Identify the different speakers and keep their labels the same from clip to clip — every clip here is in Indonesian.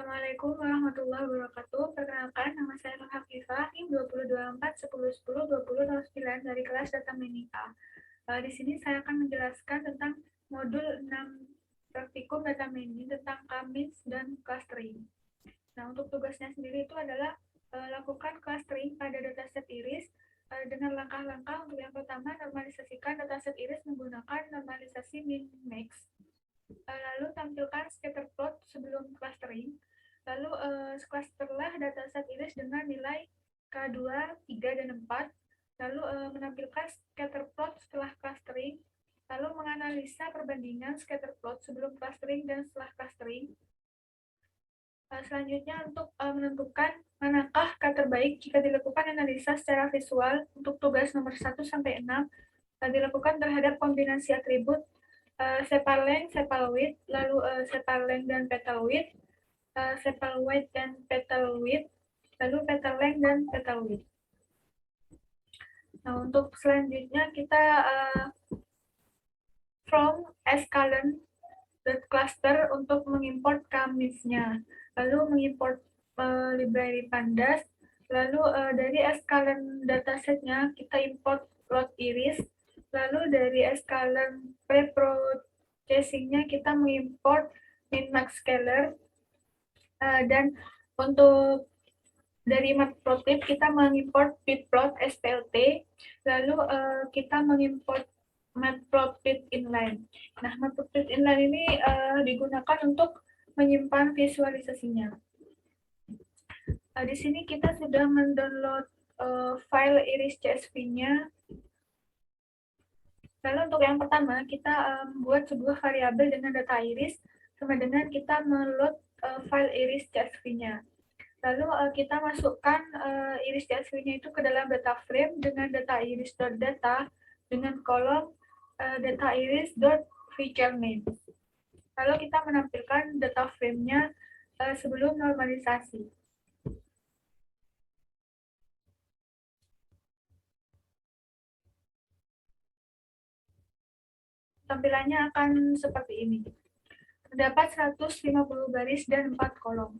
Speaker 1: Assalamualaikum warahmatullahi wabarakatuh. Perkenalkan, nama saya Nur Hafifah, NIM 2024 10 10 20 09 dari kelas Data Menika. Di sini saya akan menjelaskan tentang modul 6 praktikum Data Mini tentang kamis dan clustering. Nah, untuk tugasnya sendiri itu adalah lakukan clustering pada dataset iris dengan langkah-langkah. Untuk yang pertama, normalisasikan dataset iris menggunakan normalisasi min-max. Lalu tampilkan scatter plot sebelum clustering. Lalu clusterlah dataset iris dengan nilai K2, 3, dan 4. Lalu menampilkan scatter plot setelah clustering. Lalu menganalisa perbandingan scatter plot sebelum clustering dan setelah clustering. Selanjutnya untuk menentukan manakah K terbaik jika dilakukan analisa secara visual. Untuk tugas nomor 1 sampai 6 dilakukan terhadap kombinasi atribut sepal length, sepal width, lalu sepal length dan petal width, sepal width dan petal width, lalu petal length dan petal width. Nah, untuk selanjutnya kita from scalene.cluster untuk mengimport kamisnya, lalu mengimport library pandas, lalu dari scalene datasetnya kita import plot iris, lalu dari scalene preprocessingnya kita mengimport min-max scaler, dan untuk dari matplotlib kita mengimport pitplot SPLT, lalu kita mengimport matplotlib inline. Nah, matplotlib inline ini digunakan untuk menyimpan visualisasinya. Di sini kita sudah mendownload file iris CSV-nya. Lalu untuk yang pertama, kita membuat sebuah variabel dengan data iris sama dengan kita meload file iris CSV-nya. Lalu kita masukkan iris CSV-nya itu ke dalam data frame dengan data iris.data dengan kolom data iris.feature name. Lalu kita menampilkan data frame-nya sebelum normalisasi. Tampilannya akan seperti ini. Terdapat 150 baris dan 4 kolom.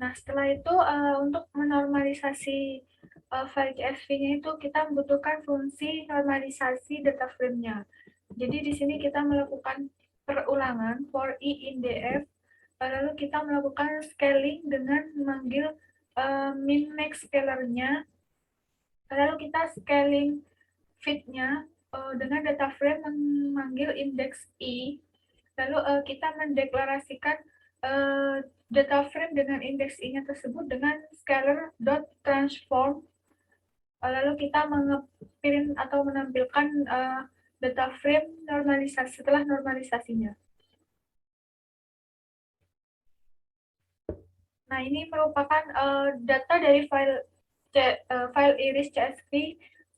Speaker 1: Nah, setelah itu untuk menormalisasi file CSV-nya itu kita membutuhkan fungsi normalisasi data frame-nya. Jadi di sini kita melakukan perulangan for i in df, lalu kita melakukan scaling dengan memanggil min-max scaler-nya, lalu kita scaling fit-nya dengan data frame memanggil index i, lalu kita mendeklarasikan data frame dengan indeks i-nya tersebut dengan scalar.transform. Lalu kita menge-print atau menampilkan data frame normalisasi setelah normalisasinya. Nah, ini merupakan data dari file iris CSV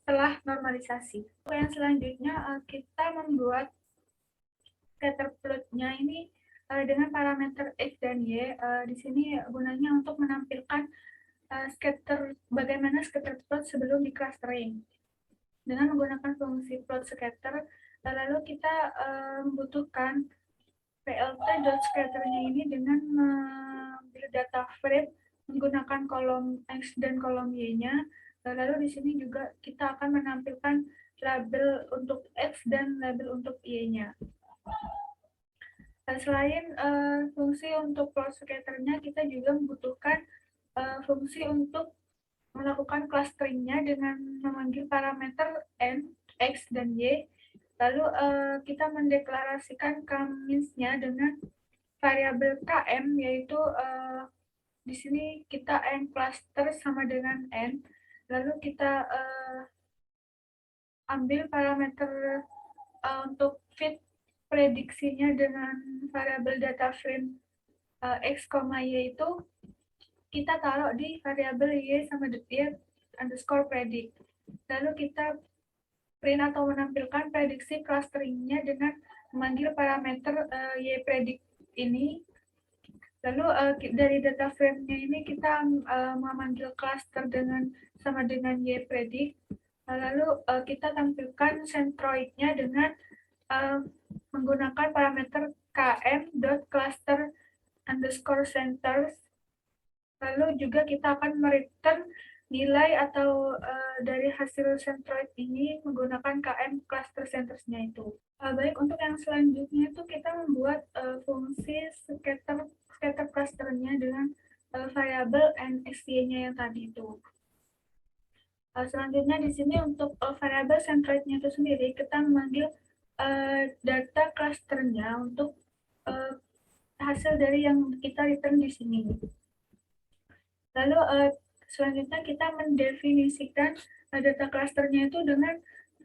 Speaker 1: setelah normalisasi. Yang selanjutnya kita membuat scatter plot-nya ini dengan parameter X dan Y. Di sini gunanya untuk menampilkan bagaimana scatter plot sebelum di clustering. Dengan menggunakan fungsi plot scatter, lalu kita membutuhkan plt.scatter-nya ini dengan mengambil data frame menggunakan kolom X dan kolom Y-nya. Lalu di sini juga kita akan menampilkan label untuk X dan label untuk Y-nya. Selain fungsi untuk plot scatter-nya, kita juga membutuhkan fungsi untuk melakukan clustering-nya dengan memanggil parameter N, X, dan Y. Lalu kita mendeklarasikan kamisnya dengan variabel KM, yaitu di sini kita N cluster sama dengan N. Lalu kita ambil parameter untuk fit prediksinya dengan variabel data frame X, Y itu kita taruh di variabel Y sama Y underscore predict. Lalu kita print atau menampilkan prediksi clustering-nya dengan memanggil parameter Y predict ini. Lalu dari data frame-nya ini kita memanggil cluster dengan sama dengan Y predict. Lalu kita tampilkan centroid-nya dengan menggunakan parameter km.cluster_centers. Lalu juga kita akan mereturn nilai atau dari hasil centroid ini menggunakan km cluster centersnya itu. Baik, untuk yang selanjutnya itu kita membuat fungsi scatter clusternya dengan variabel nxy-nya yang tadi itu. Selanjutnya di sini untuk variabel centroidnya itu sendiri kita memanggil data clusternya untuk hasil dari yang kita return di sini. Lalu selanjutnya kita mendefinisikan data clusternya itu dengan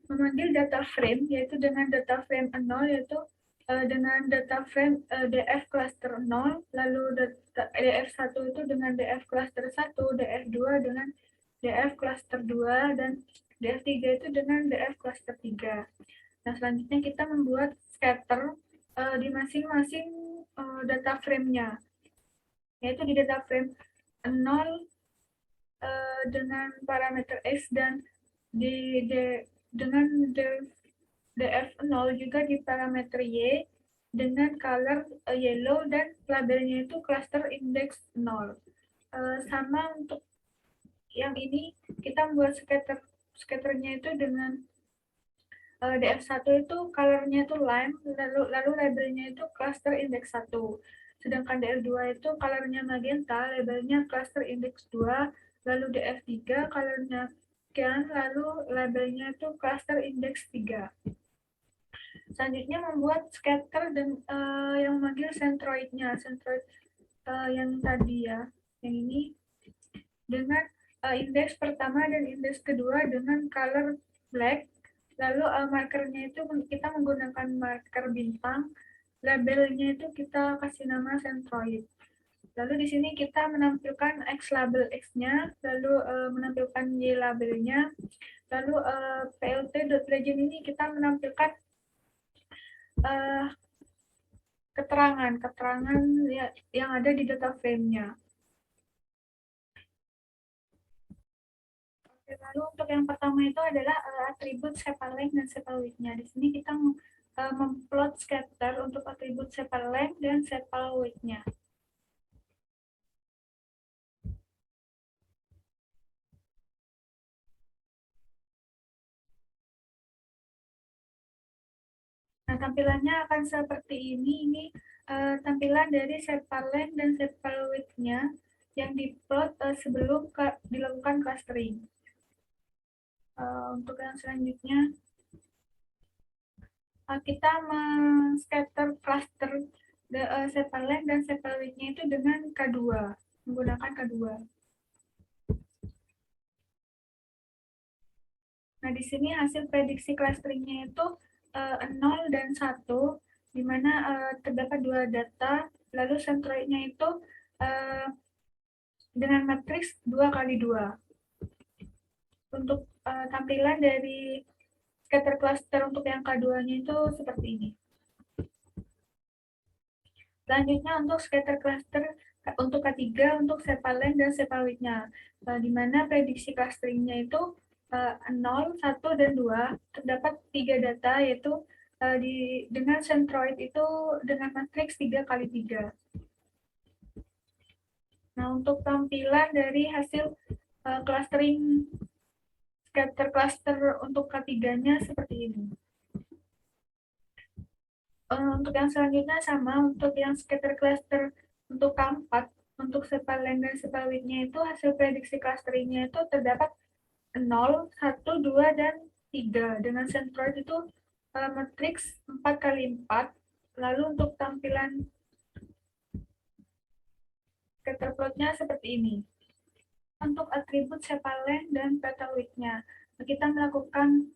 Speaker 1: memanggil data frame, yaitu dengan data frame 0, yaitu dengan data frame df cluster 0, lalu df1 itu dengan df cluster 1, df2 dengan df cluster 2, dan df3 itu dengan df cluster 3. Nah, selanjutnya kita membuat scatter di masing-masing data frame-nya, yaitu di data frame 0 dengan parameter X dan dengan df0 juga di parameter Y dengan color yellow dan labelnya itu cluster index 0. Sama untuk yang ini kita membuat scatternya itu dengan df1 itu colornya itu lime, lalu labelnya itu cluster index 1. Sedangkan df2 itu colornya magenta, labelnya cluster index 2, lalu df3 colornya cyan, lalu labelnya itu cluster index 3. Selanjutnya membuat scatter dan yang memanggil centroidnya, centroid yang tadi ya, yang ini dengan indeks pertama dan indeks kedua dengan color black. Lalu markernya itu kita menggunakan marker bintang, labelnya itu kita kasih nama centroid. Lalu di sini kita menampilkan X label X-nya, lalu menampilkan Y labelnya, lalu plt.legend ini kita menampilkan keterangan yang ada di data frame-nya. Lalu untuk yang pertama itu adalah atribut sepal length dan sepal width-nya. Di sini kita memplot scatter untuk atribut sepal length dan sepal width-nya. Nah, tampilannya akan seperti ini. Ini tampilan dari sepal length dan sepal width-nya yang diplot sebelum dilakukan clustering. Untuk yang selanjutnya, kita men-scatter cluster sepal length dan sepal width-nya itu dengan K2, menggunakan K2. Nah, di sini hasil prediksi clusteringnya itu 0 dan 1, di mana terdapat dua data, lalu centroidnya itu dengan matriks 2 kali 2. Untuk tampilan dari scatter cluster untuk yang K2-nya itu seperti ini. Selanjutnya untuk scatter cluster untuk K3 untuk sepal length dan sepal width-nya, di mana prediksi clusteringnya itu 0, 1, dan 2. Terdapat 3 data, yaitu dengan centroid itu dengan matriks 3 kali 3. Nah, untuk tampilan dari hasil clustering scatter cluster untuk K3-nya seperti ini. Untuk yang selanjutnya sama, untuk yang scatter cluster untuk K4, untuk sepal length dan sepal width-nya itu hasil prediksi clusteringnya itu terdapat 0, 1, 2, dan 3. Dengan centroid itu matriks 4 kali 4. Lalu untuk tampilan scatter plot-nya seperti ini. Untuk atribut sepal length dan petal width-nya, kita melakukan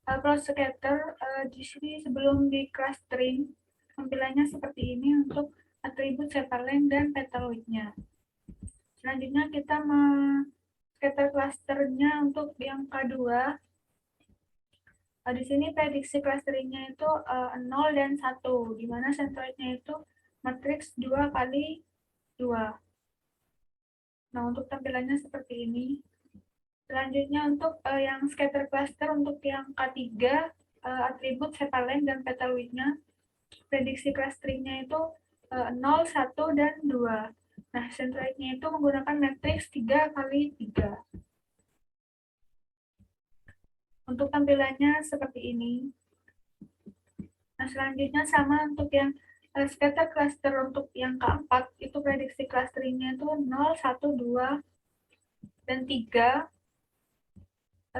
Speaker 1: plot scatter di sini sebelum di clustering, tampilannya seperti ini untuk atribut sepal length dan petal width-nya. Selanjutnya kita scatter clusternya untuk yang K2. Di sini prediksi clusteringnya itu 0 dan 1, di mana centroidnya itu matriks 2 kali 2. Nah, untuk tampilannya seperti ini. Selanjutnya untuk yang scatter cluster untuk yang K3, atribut sepal length dan petal width-nya. Prediksi clusteringnya itu 0, 1, dan 2. Nah, centroid-nya itu menggunakan matriks 3 kali 3. Untuk tampilannya seperti ini. Nah, selanjutnya sama untuk yang scatter cluster untuk yang keempat, itu prediksi clusteringnya itu 0, 1, 2, dan 3.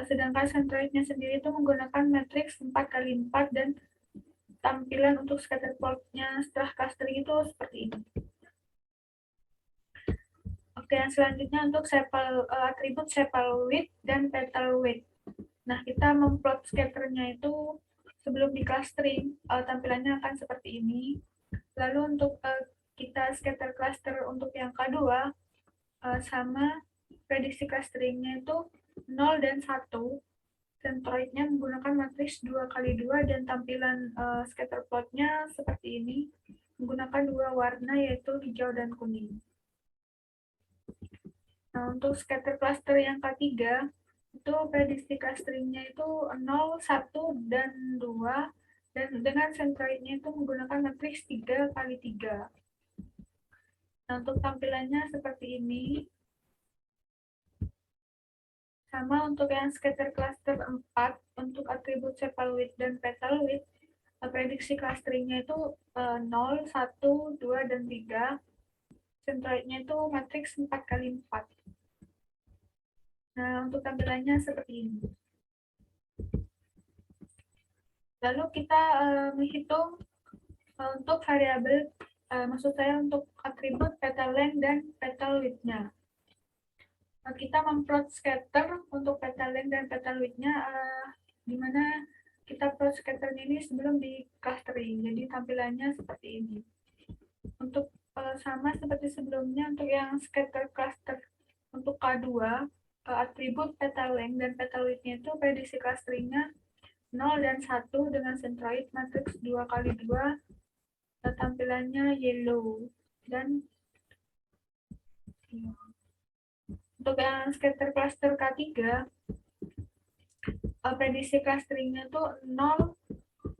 Speaker 1: Sedangkan centroidnya sendiri itu menggunakan matriks 4 kali 4 dan tampilan untuk scatter plot-nya setelah clustering itu seperti ini. Oke, yang selanjutnya untuk atribut sepal width dan petal width. Nah, kita memplot scatternya itu sebelum di clustering, tampilannya akan seperti ini. Lalu untuk kita scatter cluster untuk yang kedua, sama prediksi clusteringnya itu 0 dan 1. Centroidnya menggunakan matriks 2 kali 2 dan tampilan scatter plotnya seperti ini, menggunakan 2 warna yaitu hijau dan kuning. Nah, untuk scatter cluster yang ketiga, itu prediksi clusteringnya itu 0, 1, dan 2, dan dengan centroidnya itu menggunakan matriks 3 kali 3. Nah, untuk tampilannya seperti ini. Sama untuk yang scatter cluster 4, untuk atribut sepal width dan petal width, prediksi clusteringnya itu 0, 1, 2, dan 3. Centroidnya itu matriks 4 kali 4. Nah, untuk tampilannya seperti ini. Lalu kita menghitung untuk variabel, maksud saya untuk atribut petal length dan petal width-nya. Kita memplot scatter untuk petal length dan petal width-nya, di mana kita plot scatternya ini sebelum di clustering. Jadi tampilannya seperti ini. Untuk sama seperti sebelumnya, untuk yang scatter cluster untuk K2, atribut petal length dan petal width-nya itu prediksi clusteringnya 0 dan 1 dengan centroid matriks 2 kali 2, tampilannya yellow. Dan untuk yang scatter cluster K3, prediksi clusteringnya itu 0,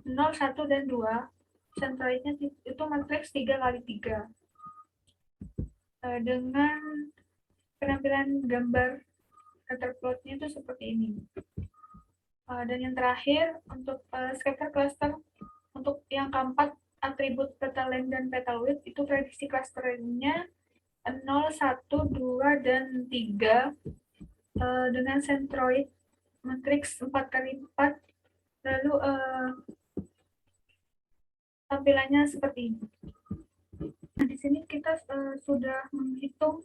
Speaker 1: 0, 1, dan 2. Centroidnya itu matriks 3 kali 3. Dengan penampilan gambar scatter plotnya itu seperti ini. Dan yang terakhir, untuk scatter cluster untuk yang keempat, atribut petal length dan petal width, itu prediksi clusternya 0, 1, 2, dan 3, dengan centroid matriks 4 kali 4. Lalu tampilannya seperti ini. Nah, di sini kita sudah menghitung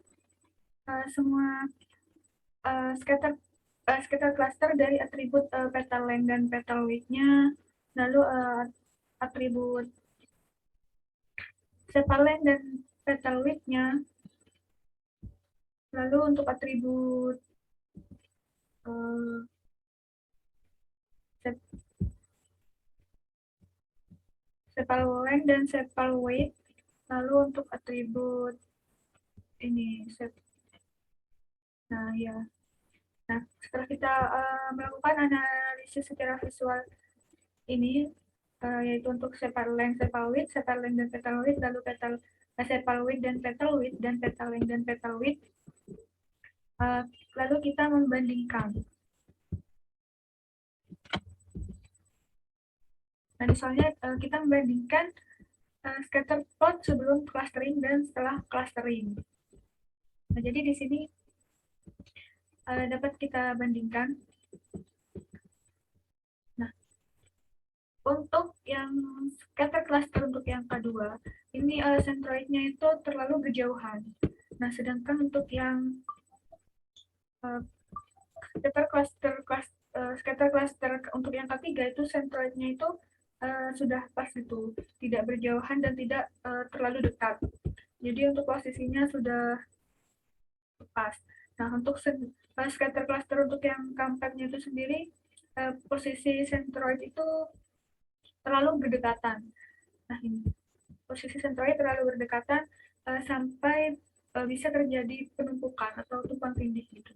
Speaker 1: semua scatter cluster dari atribut petal length dan petal width-nya, lalu atribut sepal length dan petal width-nya, lalu untuk atribut sepal length dan sepal width, lalu untuk atribut ini nah ya. Nah, setelah kita melakukan analisis secara visual ini, yaitu untuk sepal length, sepal width dan petal width, lalu sepal width dan petal width, dan petal length dan petal width, lalu kita membandingkan. Nah, misalnya kita membandingkan scatter plot sebelum clustering dan setelah clustering. Nah, jadi di sini dapat kita bandingkan. Nah, untuk yang scatter cluster untuk yang kedua, ini centroidnya itu terlalu berjauhan. Nah, sedangkan untuk yang scatter cluster untuk yang ketiga, itu centroidnya itu sudah pas itu, tidak berjauhan dan tidak terlalu dekat. Jadi untuk posisinya sudah pas. Nah, untuk scatter cluster untuk yang keempatnya itu sendiri, posisi centroid itu terlalu berdekatan. Nah, ini posisi centroid terlalu berdekatan sampai bisa terjadi penumpukan atau tumpang tindih gitu.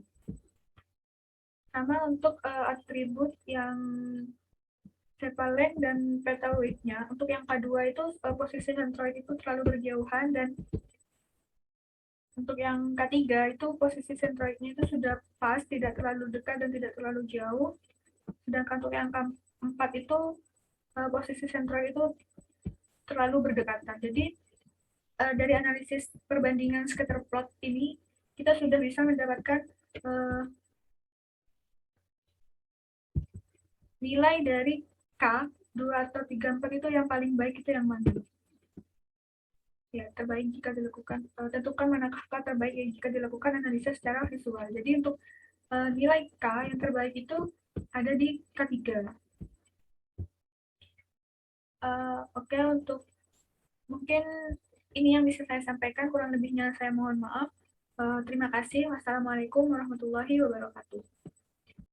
Speaker 1: Sama untuk atribut yang cephaleng dan petaloidnya. Untuk yang kedua itu posisi sentroid itu terlalu berjauhan, dan untuk yang ketiga itu posisi sentroidnya itu sudah pas, tidak terlalu dekat dan tidak terlalu jauh. Sedangkan untuk yang keempat itu posisi sentroid itu terlalu berdekatan. Jadi dari analisis perbandingan scatter plot ini kita sudah bisa mendapatkan nilai dari K 2 atau 3, 4 itu yang paling baik itu yang mana? Ya, terbaik jika dilakukan, tentukan manakah K terbaik jika dilakukan analisa secara visual. Jadi untuk nilai K yang terbaik itu ada di K3. Oke, untuk mungkin ini yang bisa saya sampaikan, kurang lebihnya saya mohon maaf. Terima kasih. Wassalamualaikum warahmatullahi wabarakatuh.